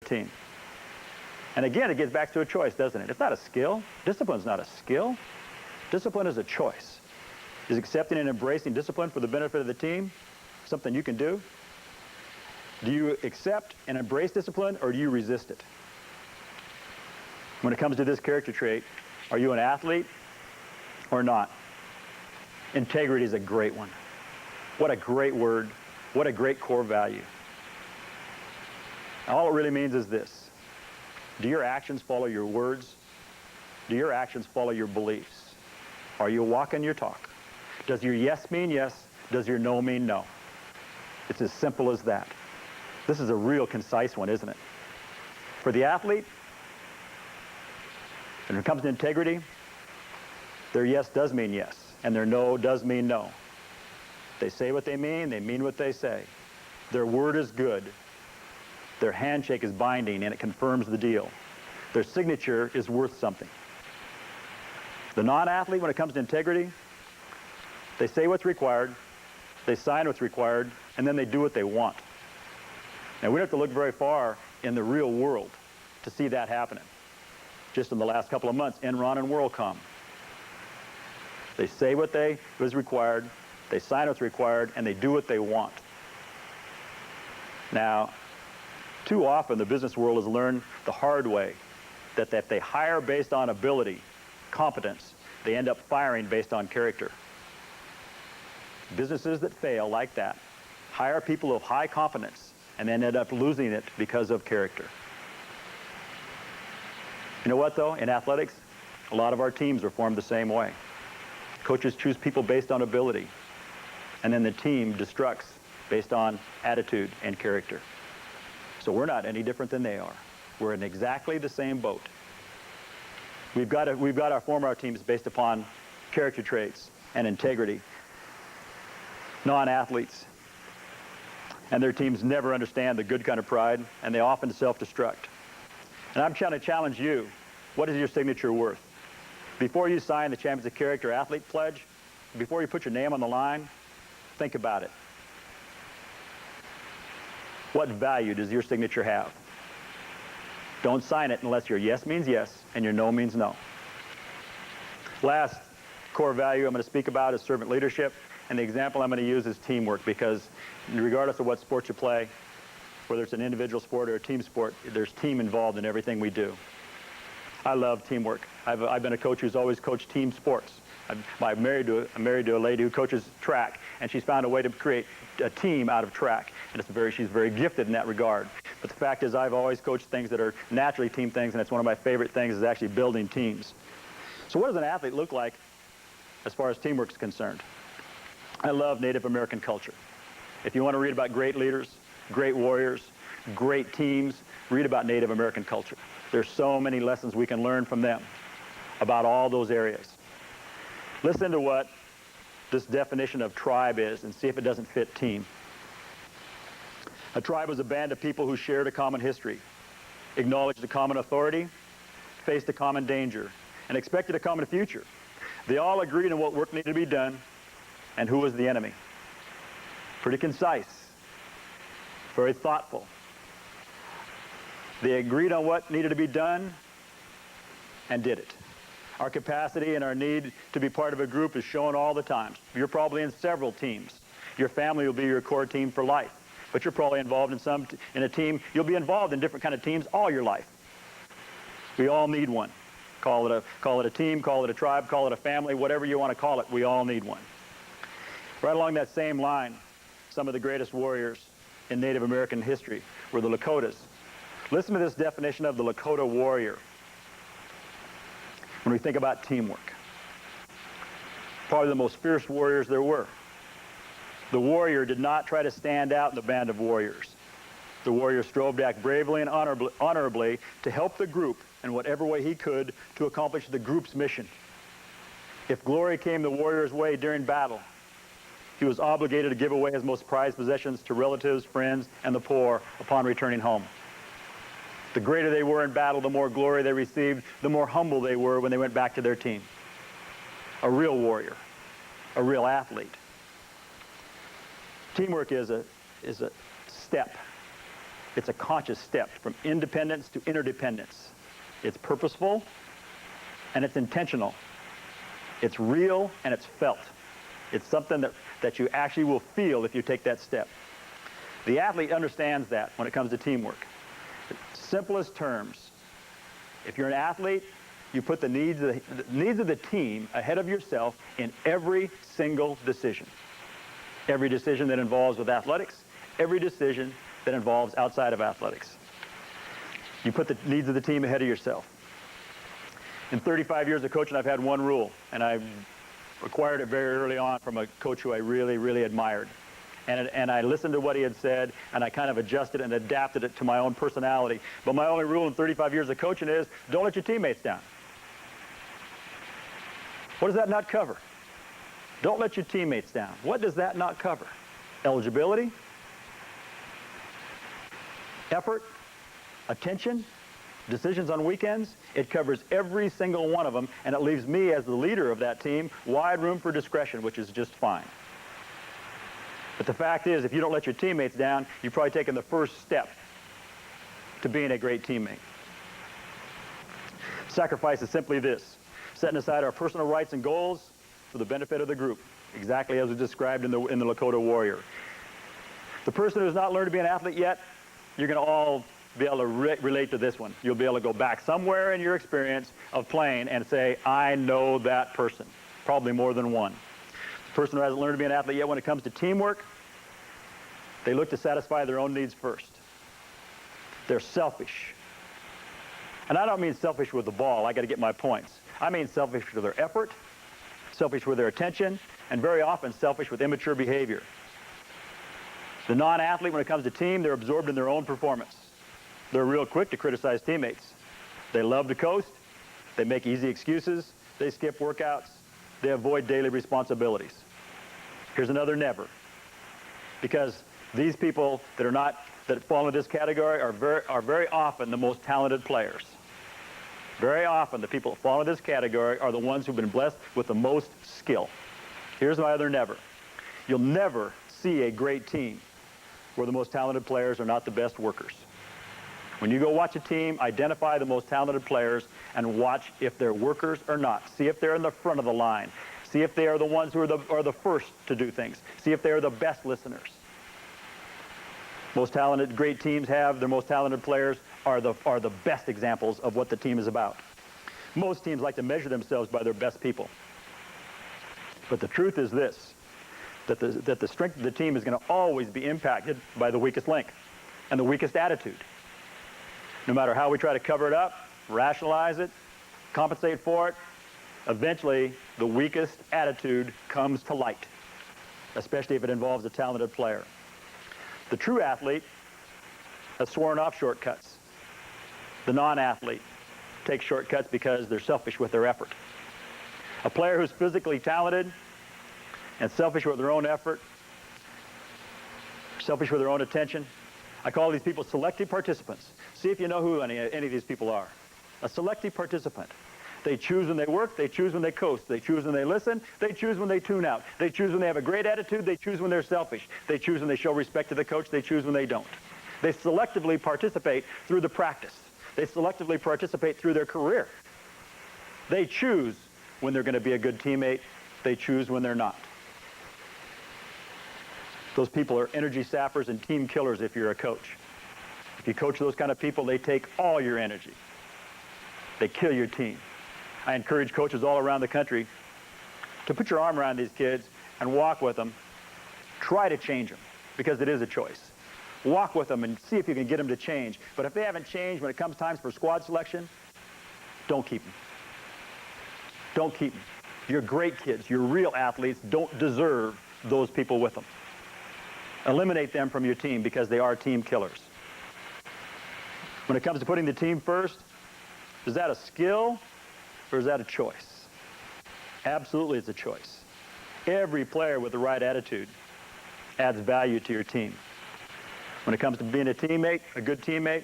team. And again, it gets back to a choice, doesn't it? It's not a skill. Discipline's not a skill. Discipline is a choice. Is accepting and embracing discipline for the benefit of the team something you can do? Do you accept and embrace discipline, or do you resist it? When it comes to this character trait, are you an athlete or not? Integrity is a great one. What a great word. What a great core value. All it really means is this. Do your actions follow your words? Do your actions follow your beliefs? Are you walking your talk? Does your yes mean yes? Does your no mean no? It's as simple as that. This is a real concise one, isn't it? For the athlete, when it comes to integrity, their yes does mean yes, and their no does mean no. They say what they mean what they say. Their word is good. Their handshake is binding, and it confirms the deal. Their signature is worth something. The non-athlete, when it comes to integrity, they say what's required, they sign what's required, and then they do what they want. Now, we don't have to look very far in the real world to see that happening. Just in the last couple of months, Enron and WorldCom. They say what is required, they sign what's required, and they do what they want. Now, too often the business world has learned the hard way that if they hire based on ability, competence, they end up firing based on character. Businesses that fail like that hire people of high competence and then end up losing it because of character. You know what, though? In athletics, a lot of our teams are formed the same way. Coaches choose people based on ability, and then the team destructs based on attitude and character. So we're not any different than they are. We're in exactly the same boat. We've got to form our teams based upon character traits and integrity. Non-athletes and their teams never understand the good kind of pride, and they often self-destruct. And I'm trying to challenge you. What is your signature worth? Before you sign the Champions of Character Athlete Pledge, before you put your name on the line, think about it. What value does your signature have? Don't sign it unless your yes means yes and your no means no. Last core value I'm going to speak about is servant leadership, and the example I'm going to use is teamwork, because regardless of what sport you play, whether it's an individual sport or a team sport, there's team involved in everything we do. I love teamwork. I've been a coach who's always coached team sports. I'm married to a lady who coaches track, and she's found a way to create a team out of track, and she's very gifted in that regard. But the fact is, I've always coached things that are naturally team things, and it's one of my favorite things is actually building teams. So what does an athlete look like as far as teamwork is concerned? I love Native American culture. If you want to read about great leaders, great warriors, great teams, read about Native American culture. There's so many lessons we can learn from them about all those areas. Listen to what this definition of tribe is and see if it doesn't fit team. A tribe was a band of people who shared a common history, acknowledged a common authority, faced a common danger, and expected a common future. They all agreed on what work needed to be done and who was the enemy. Pretty concise, very thoughtful. They agreed on what needed to be done and did it. Our capacity and our need to be part of a group is shown all the time. You're probably in several teams. Your family will be your core team for life, but you're probably involved in a team. You'll be involved in different kind of teams all your life. We all need one. Call it a team, call it a tribe, call it a family, whatever you want to call it, we all need one. Right along that same line, some of the greatest warriors in Native American history were the Lakotas. Listen to this definition of the Lakota warrior when we think about teamwork. Probably the most fierce warriors there were. The warrior did not try to stand out in the band of warriors. The warrior strove to act bravely and honorably to help the group in whatever way he could to accomplish the group's mission. If glory came the warrior's way during battle, he was obligated to give away his most prized possessions to relatives, friends, and the poor upon returning home. The greater they were in battle, the more glory they received, the more humble they were when they went back to their team. A real warrior, a real athlete. Teamwork is a step It's a conscious step from independence to interdependence. It's purposeful and it's intentional. It's real and it's felt. It's something that you actually will feel if you take that step. The athlete understands that when it comes to teamwork. Simplest terms. If you're an athlete, you put the needs of the team ahead of yourself in every single decision. Every decision that involves with athletics, every decision that involves outside of athletics. You put the needs of the team ahead of yourself. In 35 years of coaching, I've had one rule, and I acquired it very early on from a coach who I really, really admired. And I listened to what he had said, and I kind of adjusted and adapted it to my own personality. But my only rule in 35 years of coaching is, don't let your teammates down. What does that not cover? Don't let your teammates down. What does that not cover? Eligibility, effort, attention, decisions on weekends. It covers every single one of them, and it leaves me as the leader of that team wide room for discretion, which is just fine. But the fact is, if you don't let your teammates down, you've probably taken the first step to being a great teammate. Sacrifice is simply this: setting aside our personal rights and goals for the benefit of the group, exactly as was described in the Lakota Warrior. The person who's not learned to be an athlete yet, you're going to all be able to relate to this one. You'll be able to go back somewhere in your experience of playing and say, I know that person, probably more than one. The person who hasn't learned to be an athlete yet, when it comes to teamwork, they look to satisfy their own needs first. They're selfish. And I don't mean selfish with the ball. I got to get my points. I mean selfish with their effort, selfish with their attention, and very often selfish with immature behavior. The non-athlete, when it comes to team, they're absorbed in their own performance. They're real quick to criticize teammates. They love to coast. They make easy excuses. They skip workouts. They avoid daily responsibilities. Here's another never. Because these people that fall into this category are very often the most talented players. Very often the people that fall into this category are the ones who've been blessed with the most skill. Here's my other never. You'll never see a great team where the most talented players are not the best workers. When you go watch a team, identify the most talented players and watch if they're workers or not. See if they're in the front of the line. See if they are the ones who are the first to do things. See if they are the best listeners. Most talented, great teams have their most talented players are the best examples of what the team is about. Most teams like to measure themselves by their best people. But the truth is this, that the strength of the team is going to always be impacted by the weakest link and the weakest attitude. No matter how we try to cover it up, rationalize it, compensate for it, eventually the weakest attitude comes to light, especially if it involves a talented player. The true athlete has sworn off shortcuts. The non-athlete takes shortcuts because they're selfish with their effort. A player who's physically talented and selfish with their own effort, selfish with their own attention, I call these people selective participants. See if you know who any of these people are. A selective participant. They choose when they work, they choose when they coast, they choose when they listen, they choose when they tune out, they choose when they have a great attitude, they choose when they're selfish, they choose when they show respect to the coach, they choose when they don't. They selectively participate through the practice. They selectively participate through their career. They choose when they're going to be a good teammate, they choose when they're not. Those people are energy sappers and team killers if you're a coach. If you coach those kind of people, they take all your energy. They kill your team. I encourage coaches all around the country to put your arm around these kids and walk with them. Try to change them, because it is a choice. Walk with them and see if you can get them to change. But if they haven't changed when it comes times for squad selection, don't keep them. Don't keep them. You're great kids. You're real athletes. Don't deserve those people with them. Eliminate them from your team because they are team killers. When it comes to putting the team first, is that a skill or is that a choice? Absolutely, it's a choice. Every player with the right attitude adds value to your team. When it comes to being a teammate, a good teammate,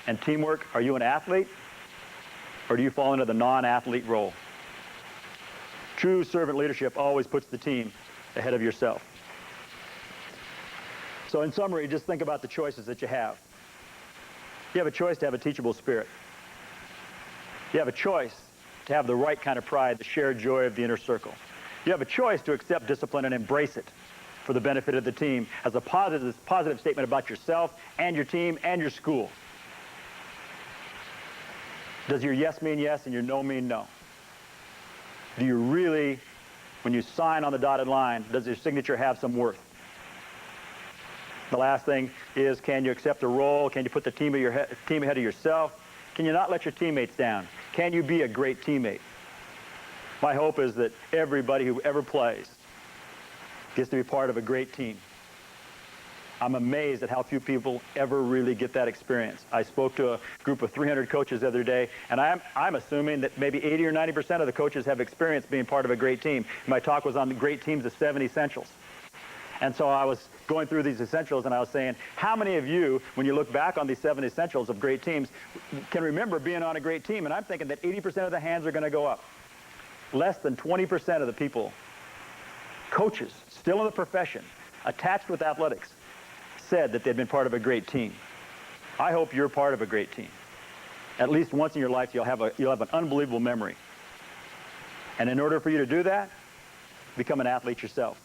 and teamwork, are you an athlete or do you fall into the non-athlete role? True servant leadership always puts the team ahead of yourself. So in summary, just think about the choices that you have. You have a choice to have a teachable spirit. You have a choice to have the right kind of pride, the shared joy of the inner circle. You have a choice to accept discipline and embrace it for the benefit of the team as a positive statement about yourself and your team and your school. Does your yes mean yes and your no mean no? Do you really, when you sign on the dotted line, does your signature have some worth? The last thing is, can you accept a role? Can you put the team ahead of yourself? Can you not let your teammates down? Can you be a great teammate? My hope is that everybody who ever plays gets to be part of a great team. I'm amazed at how few people ever really get that experience. I spoke to a group of 300 coaches the other day, and I'm assuming that maybe 80 or 90% of the coaches have experience being part of a great team. My talk was on the great teams, the 7 essentials. And so I was going through these essentials, and I was saying, how many of you, when you look back on these 7 essentials of great teams, can remember being on a great team? And I'm thinking that 80% of the hands are going to go up. Less than 20% of the people, coaches, still in the profession, attached with athletics, said that they'd been part of a great team. I hope you're part of a great team. At least once in your life, you'll have an unbelievable memory. And in order for you to do that, become an athlete yourself.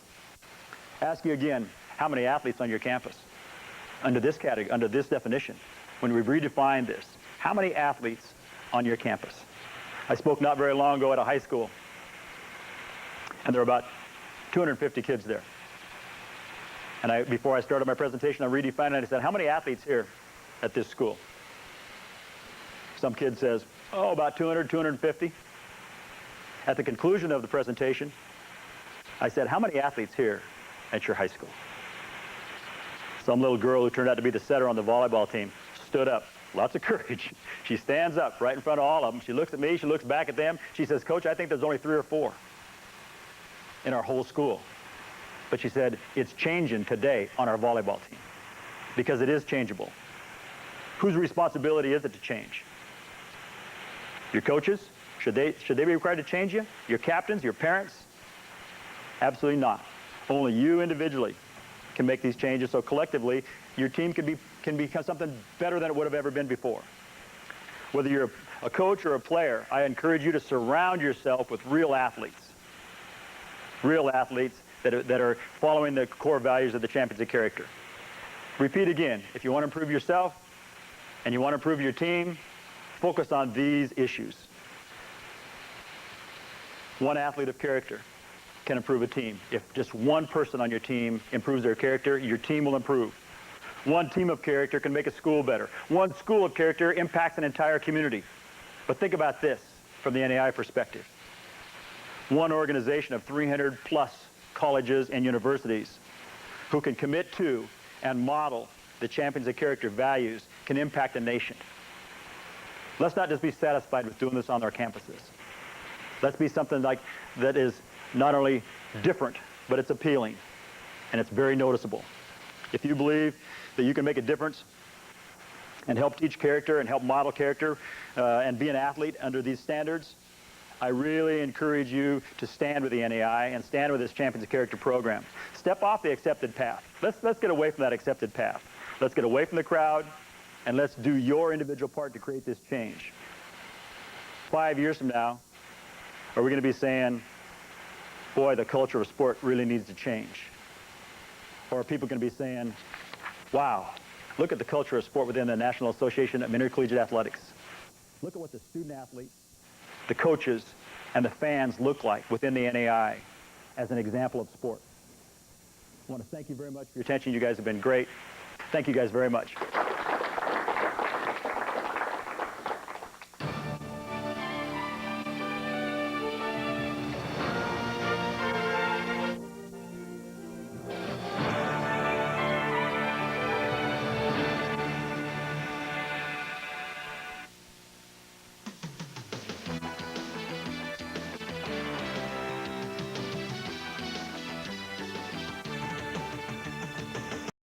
Ask you again, how many athletes on your campus? Under this category, under this definition, when we've redefined this, how many athletes on your campus? I spoke not very long ago at a high school, and there were about 250 kids there. And before I started my presentation, I redefined it and I said, how many athletes here at this school? Some kid says, oh, about 200, 250. At the conclusion of the presentation, I said, how many athletes here at your high school? Some little girl who turned out to be the setter on the volleyball team stood up. Lots of courage. She stands up right in front of all of them. She looks at me. She looks back at them. She says, Coach, I think there's only 3 or 4 in our whole school. But she said, it's changing today on our volleyball team because it is changeable. Whose responsibility is it to change? Your coaches? Should they be required to change you? Your captains? Your parents? Absolutely not. Only you individually can make these changes, so collectively your team can become something better than it would have ever been before. Whether you're a coach or a player, I encourage you to surround yourself with real athletes that are following the core values of the champions of character. Repeat again, if you want to improve yourself and you want to improve your team, focus on these issues. One athlete of character can improve a team. If just one person on your team improves their character, your team will improve. One team of character can make a school better. One school of character impacts an entire community. But think about this from the NAI perspective. One organization of 300 plus colleges and universities who can commit to and model the champions of character values can impact a nation. Let's not just be satisfied with doing this on our campuses. Let's be something like that is not only different, but it's appealing, and it's very noticeable. If you believe that you can make a difference and help teach character and help model character and be an athlete under these standards, I really encourage you to stand with the NAI and stand with this Champions of Character program. Step off the accepted path. Let's get away from that accepted path. Let's get away from the crowd, and let's do your individual part to create this change. 5 years from now, are we going to be saying, boy, the culture of sport really needs to change? Or are people going to be saying, wow, look at the culture of sport within the National Association of Intercollegiate Athletics. Look at what the student athletes, the coaches, and the fans look like within the NAI as an example of sport. I want to thank you very much for your attention. You guys have been great. Thank you guys very much.